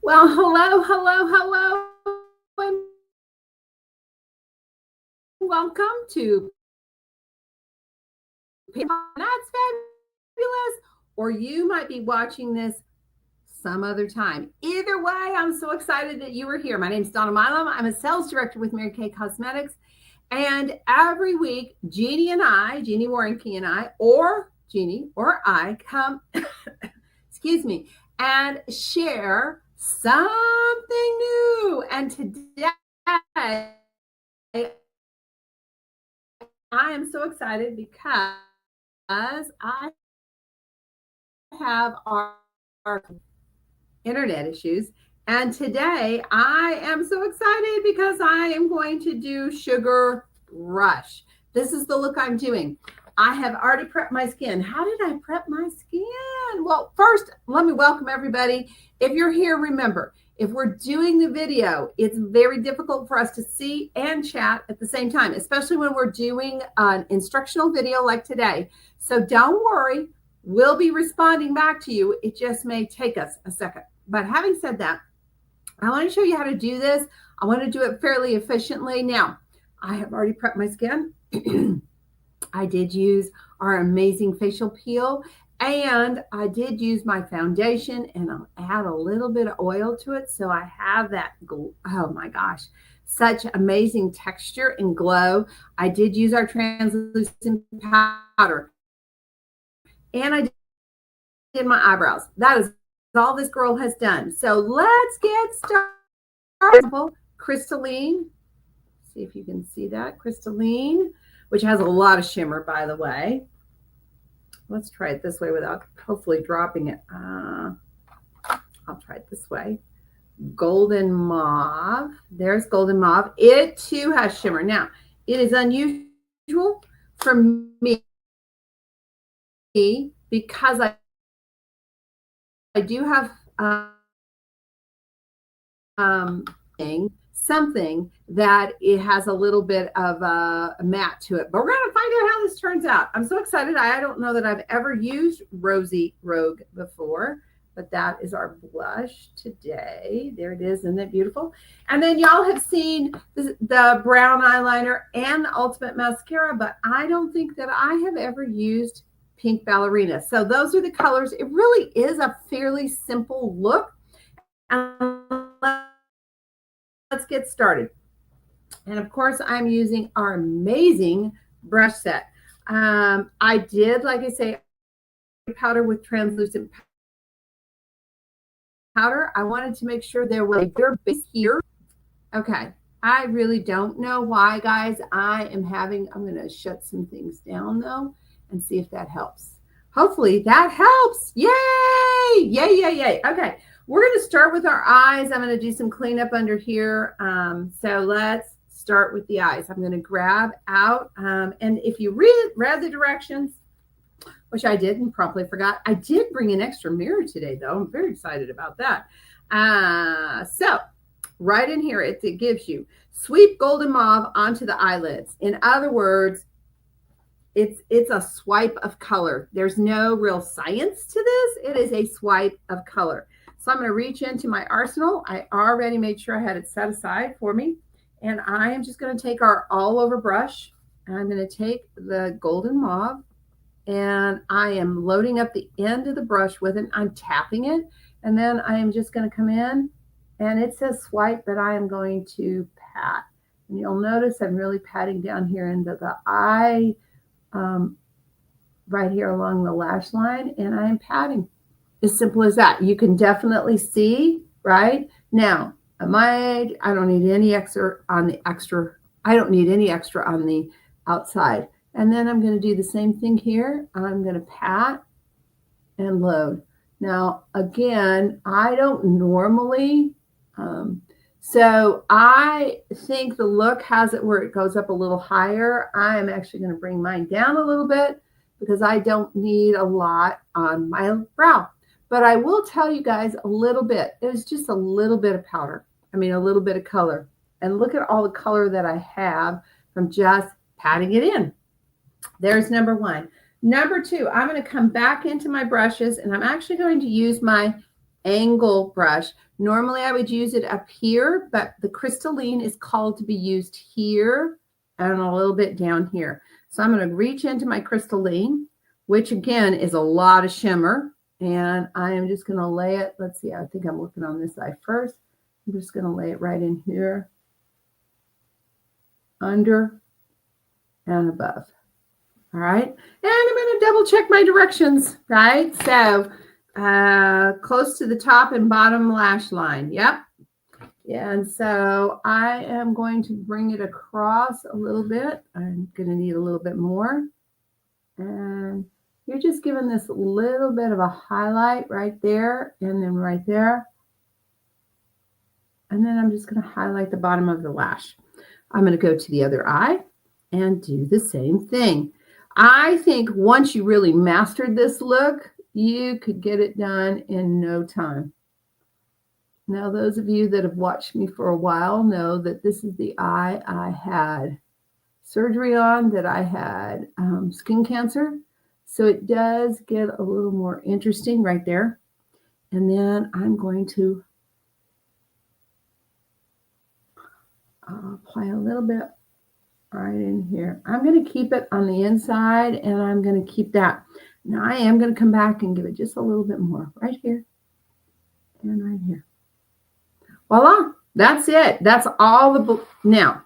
Well, hello, hello, hello, and welcome to That's Fabulous, or you might be watching this some other time. Either way, I'm so excited that you are here. My name is Donna Milam. I'm a sales director with Mary Kay Cosmetics, and every week, Jeannie Warrenke and I, or Jeannie or I, come, excuse me, and share something new. And today, I am so excited because I have our internet issues. And today I am so excited because I am going to do Sugar Rush. This is the look I'm doing. I have already prepped my skin. How did I prep my skin? Well, first, let me welcome everybody. If you're here, remember, if we're doing the video, it's very difficult for us to see and chat at the same time, especially when we're doing an instructional video like today. So don't worry, we'll be responding back to you. It just may take us a second. But having said that, I want to show you how to do this. I want to do it fairly efficiently. Now, I have already prepped my skin. I did use our amazing facial peel, and I did use my foundation, and I'll add a little bit of oil to it so I have that, oh my gosh, such amazing texture and glow. I did use our translucent powder, and I did my eyebrows. That is all this girl has done. So let's get started. Crystalline. See if you can see that. Crystalline, which has a lot of shimmer, by the way. Let's try it this way without hopefully dropping it. I'll try it this way. Golden Mauve. There's Golden Mauve. It too has shimmer. Now, it is unusual for me because I do have something that it has a little bit of a matte to it, but we're going to find out how this turns out. I'm so excited. I don't know that I've ever used Rosy Rogue before, but that is our blush today. There it is. Isn't it beautiful? And then y'all have seen the brown eyeliner and the Ultimate Mascara, but I don't think that I have ever used Pink Ballerina. So those are the colors. It really is a fairly simple look. And let's get started. And of course, I'm using our amazing brush set. I did, like I say, powder with translucent powder. I wanted to make sure there was a bigger base here. Okay. I really don't know why, guys. I'm going to shut some things down though and see if that helps. Hopefully that helps. Yay! Yay, yay, yay. Okay. We're going to start with our eyes. I'm going to do some cleanup under here. So let's start with the eyes. I'm going to grab out. And if you read the directions, which I did and promptly forgot, I did bring an extra mirror today, though. I'm very excited about that. So right in here, it gives you sweep golden mauve onto the eyelids. In other words, it's a swipe of color. There's no real science to this. It is a swipe of color. So I'm going to reach into my arsenal. I already made sure I had it set aside for me. And I am just going to take our all over brush. And I'm going to take the golden mauve and I am loading up the end of the brush with it. I'm tapping it. And then I am just going to come in and it says swipe, but I am going to pat. And you'll notice I'm really patting down here into the eye, right here along the lash line. And I am patting. As simple as that. You can definitely see, right? Now, I don't need any extra on the outside. And then I'm going to do the same thing here. I'm going to pat and load. Now, again, I don't normally, so I think the look has it where it goes up a little higher. I am actually going to bring mine down a little bit because I don't need a lot on my brow. But I will tell you guys a little bit. It was just a little bit of powder. I mean, a little bit of color. And look at all the color that I have from just patting it in. There's number one. Number two, I'm going to come back into my brushes, and I'm actually going to use my angle brush. Normally I would use it up here, but the crystalline is called to be used here and a little bit down here. So I'm going to reach into my crystalline, which again is a lot of shimmer. And I am just going to lay it. Let's see, I think I'm working on this side first. I'm just going to lay it right in here, under and above. All right. And I'm going to double check my directions, right? So close to the top and bottom lash line. Yep. And so I am going to bring it across a little bit. I'm going to need a little bit more. And you're just giving this little bit of a highlight right there and then right there. And then I'm just going to highlight the bottom of the lash. I'm going to go to the other eye and do the same thing. I think once you really mastered this look, you could get it done in no time. Now, those of you that have watched me for a while know that this is the eye I had surgery on, that I had skin cancer. So it does get a little more interesting right there. And then I'm going to apply a little bit right in here. I'm going to keep it on the inside, and I'm going to keep that. Now I am going to come back and give it just a little bit more right here and right here. Voila, that's it. That's all the now.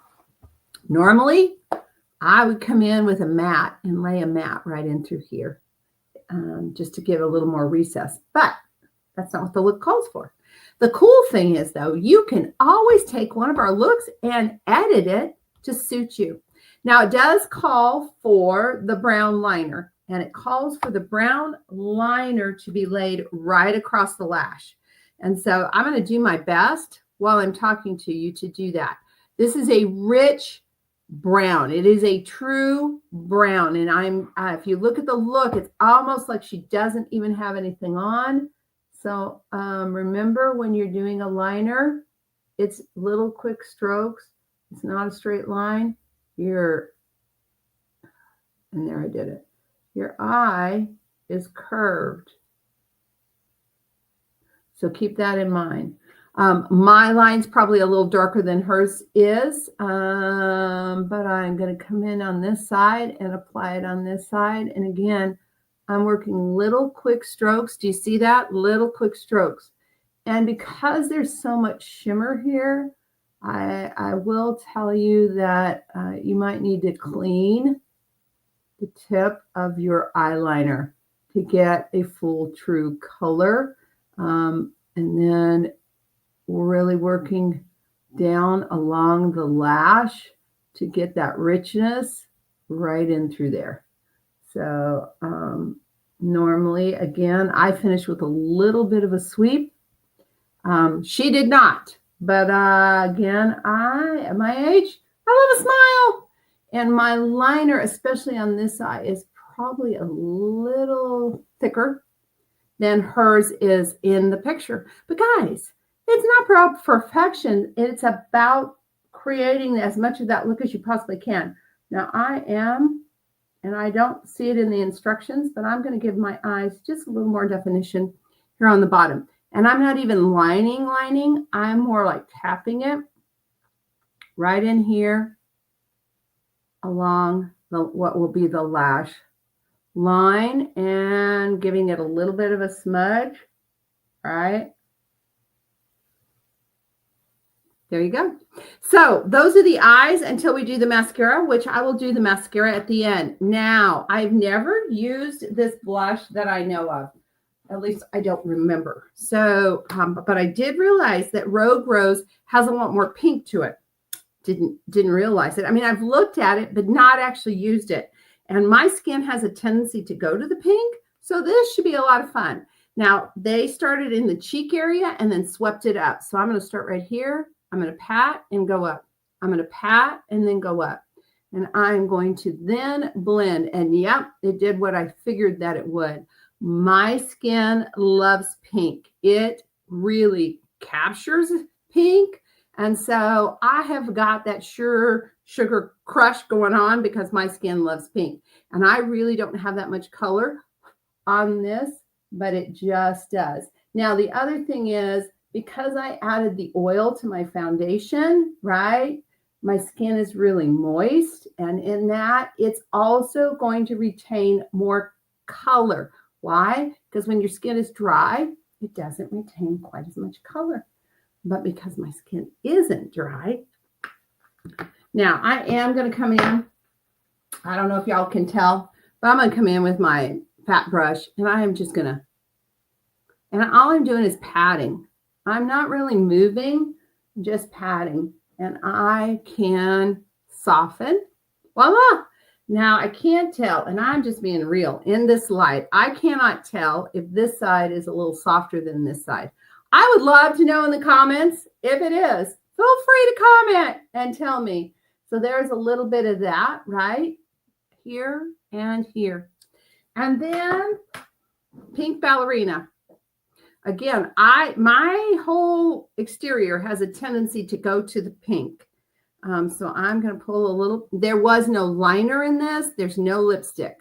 Normally, I would come in with a mat and lay a mat right in through here, just to give a little more recess. But that's not what the look calls for. The cool thing is, though, you can always take one of our looks and edit it to suit you. Now, it does call for the brown liner, and it calls for the brown liner to be laid right across the lash. And so I'm going to do my best while I'm talking to you to do that. This is a rich brown. It is a true brown. And if you look at the look, it's almost like she doesn't even have anything on. So remember, when you're doing a liner, it's little quick strokes. It's not a straight line. And there I did it. Your eye is curved. So keep that in mind. My line's probably a little darker than hers is, but I'm going to come in on this side and apply it on this side. And again, I'm working little quick strokes. Do you see that? Little quick strokes. And because there's so much shimmer here, I will tell you that you might need to clean the tip of your eyeliner to get a full true color. And then we're really working down along the lash to get that richness right in through there. So normally, again, I finish with a little bit of a sweep. She did not. But again, at my age, I love a smile. And my liner, especially on this eye, is probably a little thicker than hers is in the picture. But guys, it's not about perfection. It's about creating as much of that look as you possibly can. Now I am, and I don't see it in the instructions, but I'm going to give my eyes just a little more definition here on the bottom. And I'm not even lining. I'm more like tapping it right in here along what will be the lash line and giving it a little bit of a smudge, right? There you go. So those are the eyes until we do the mascara, which I will do the mascara at the end. Now, I've never used this blush that I know of. At least I don't remember. So, but I did realize that Rogue Rose has a lot more pink to it. Didn't realize it. I mean, I've looked at it, but not actually used it. And my skin has a tendency to go to the pink. So this should be a lot of fun. Now, they started in the cheek area and then swept it up. So I'm going to start right here. I'm going to pat and go up. I'm going to pat and then go up. And I'm going to then blend. And yep, it did what I figured that it would. My skin loves pink. It really captures pink. And so I have got that sugar crush going on because my skin loves pink. And I really don't have that much color on this, but it just does. Now, the other thing is, because I added the oil to my foundation, right? My skin is really moist. And in that, it's also going to retain more color. Why? Because when your skin is dry, it doesn't retain quite as much color. But because my skin isn't dry, now I am going to come in. I don't know if y'all can tell, but I'm going to come in with my fat brush, and I am just going to, and all I'm doing is patting. I'm not really moving, just patting, and I can soften. Voila. Now I can't tell, and I'm just being real in this light. I cannot tell if this side is a little softer than this side. I would love to know in the comments if it is. Feel free to comment and tell me. So there's a little bit of that right here and here. And then pink ballerina. Again, my whole exterior has a tendency to go to the pink. So I'm going to pull a little. There was no liner in this. There's no lipstick.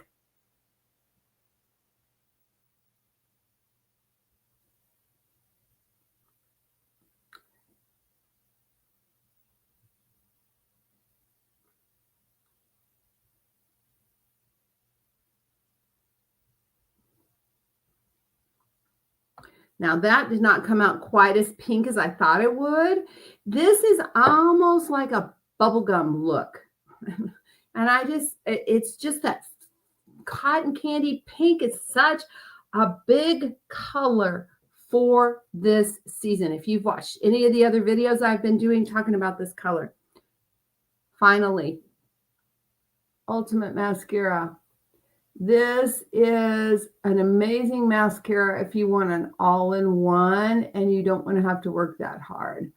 Now that did not come out quite as pink as I thought it would. This is almost like a bubblegum look. And it's just that cotton candy pink is such a big color for this season. If you've watched any of the other videos I've been doing talking about this color. Finally, Ultimate Mascara. This is an amazing mascara if you want an all-in-one and you don't want to have to work that hard.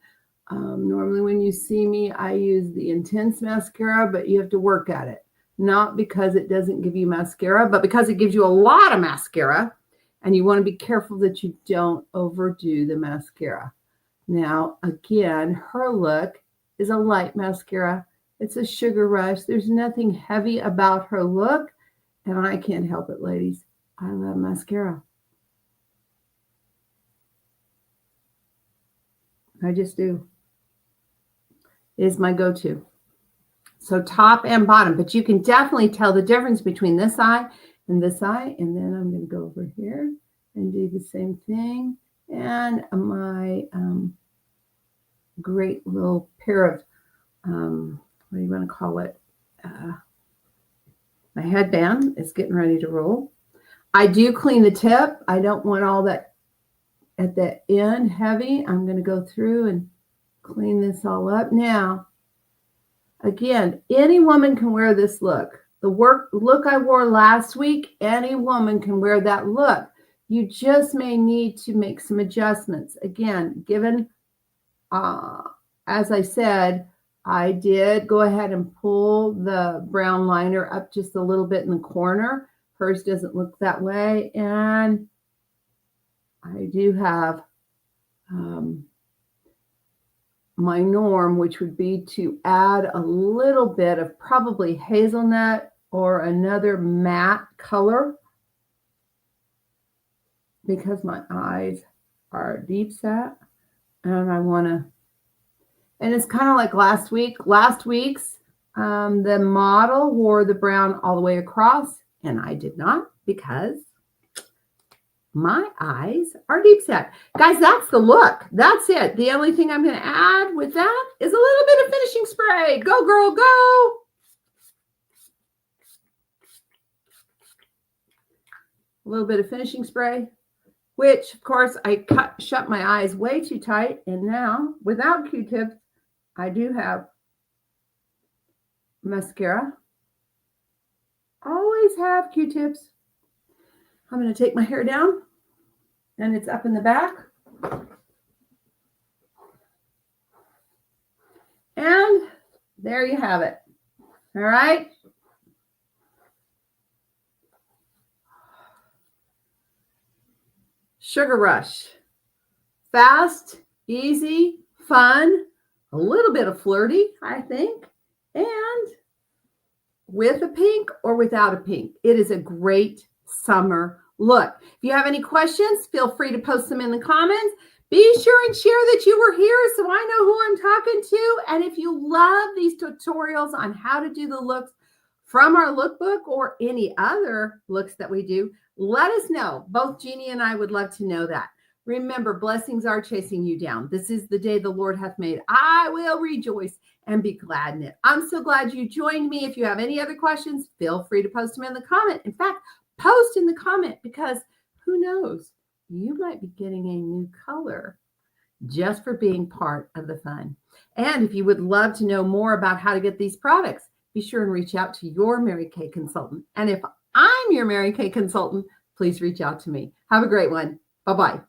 Normally when you see me, I use the Intense mascara, but you have to work at it. Not because it doesn't give you mascara, but because it gives you a lot of mascara, and you want to be careful that you don't overdo the mascara. Now, again, her look is a light mascara. It's a sugar rush. There's nothing heavy about her look. And I can't help it, ladies. I love mascara. I just do. It is my go-to. So top and bottom. But you can definitely tell the difference between this eye and this eye. And then I'm going to go over here and do the same thing. And my great little pair of, what do you want to call it? My headband is getting ready to roll. I do clean the tip. I don't want all that at the end heavy. I'm going to go through and clean this all up. Now, again, any woman can wear this look. The look I wore last week, any woman can wear that look. You just may need to make some adjustments. Again, given, as I said, I did go ahead and pull the brown liner up just a little bit in the corner. Hers doesn't look that way. And I do have my norm, which would be to add a little bit of probably hazelnut or another matte color, because my eyes are deep set and I want to. And it's kind of like last week. Last week's, the model wore the brown all the way across, and I did not because my eyes are deep set. Guys, that's the look. That's it. The only thing I'm going to add with that is a little bit of finishing spray. Go, girl, go. A little bit of finishing spray, which, of course, I shut my eyes way too tight. And now, without Q-tips, I do have mascara. Always have Q-tips. I'm going to take my hair down, and it's up in the back. And there you have it. All right. Sugar Rush. Fast, easy, fun. A little bit of flirty, I think, and with a pink or without a pink. It is a great summer look. If you have any questions, feel free to post them in the comments. Be sure and share that you were here so I know who I'm talking to. And if you love these tutorials on how to do the looks from our lookbook or any other looks that we do, let us know. Both Jeannie and I would love to know that. Remember, blessings are chasing you down. This is the day the Lord hath made. I will rejoice and be glad in it. I'm so glad you joined me. If you have any other questions, feel free to post them in the comment. In fact, post in the comment, because who knows, you might be getting a new color just for being part of the fun. And if you would love to know more about how to get these products, be sure and reach out to your Mary Kay consultant. And if I'm your Mary Kay consultant, please reach out to me. Have a great one. Bye-bye.